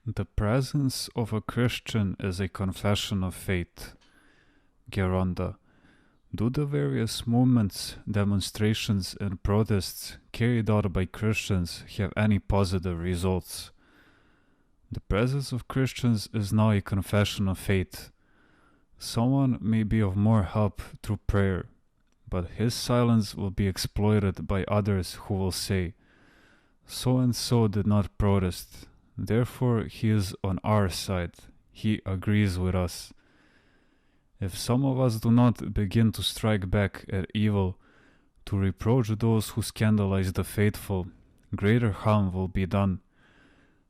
The presence of a Christian is a confession of faith. Geronda. Do the various movements, demonstrations, and protests carried out by Christians have any positive results? The presence of Christians is now a confession of faith. Someone may be of more help through prayer, but his silence will be exploited by others who will say, "So and so did not protest, therefore he is on our side, he agrees with us." If some of us do not begin to strike back at evil, to reproach those who scandalize the faithful, greater harm will be done.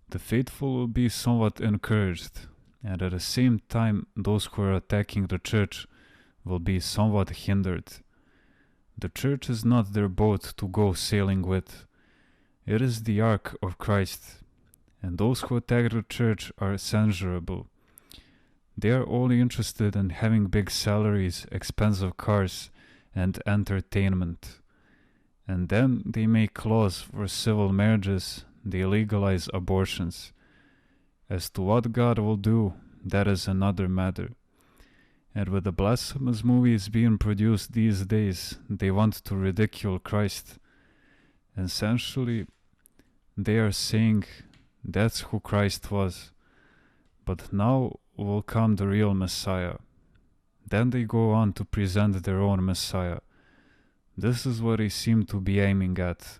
The faithful will be somewhat encouraged, and at the same time those who are attacking the church will be somewhat hindered. The church is not their boat to go sailing with. It is the ark of Christ, and those who attack the church are censurable. They are only interested in having big salaries, expensive cars, and entertainment. And then they make laws for civil marriages, they legalize abortions. As to what God will do, that is another matter. And with the blasphemous movies being produced these days, they want to ridicule Christ. Essentially, they are saying that's who Christ was. But now will come the real Messiah. Then they go on to present their own Messiah. This is what they seem to be aiming at.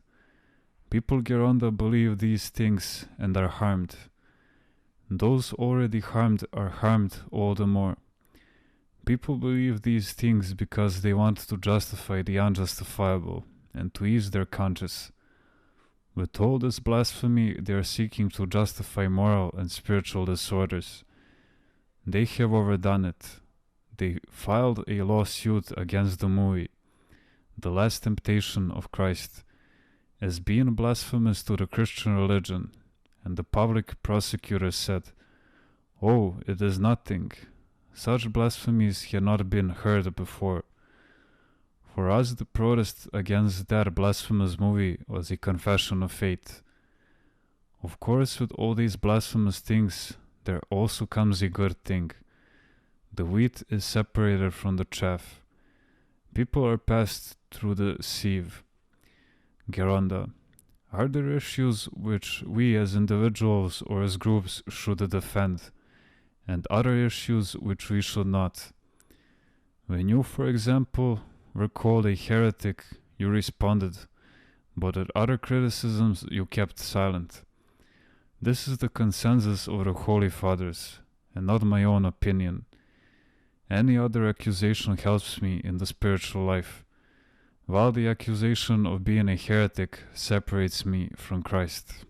People Geronda believe these things and are harmed. Those already harmed are harmed all the more. People believe these things because they want to justify the unjustifiable and to ease their conscience. With all this blasphemy, they are seeking to justify moral and spiritual disorders. They have overdone it. They filed a lawsuit against the movie, The Last Temptation of Christ, as being blasphemous to the Christian religion, and the public prosecutor said, "Oh, it is nothing. Such blasphemies had not been heard before." For us, the protest against that blasphemous movie was a confession of faith. Of course, with all these blasphemous things, there also comes a good thing. The wheat is separated from the chaff. People are passed through the sieve. Geronda. Are there issues which we as individuals or as groups should defend, and other issues which we should not? When you, for example, were called a heretic, you responded, but at other criticisms you kept silent. This is the consensus of the Holy Fathers, and not my own opinion. Any other accusation helps me in the spiritual life, while the accusation of being a heretic separates me from Christ.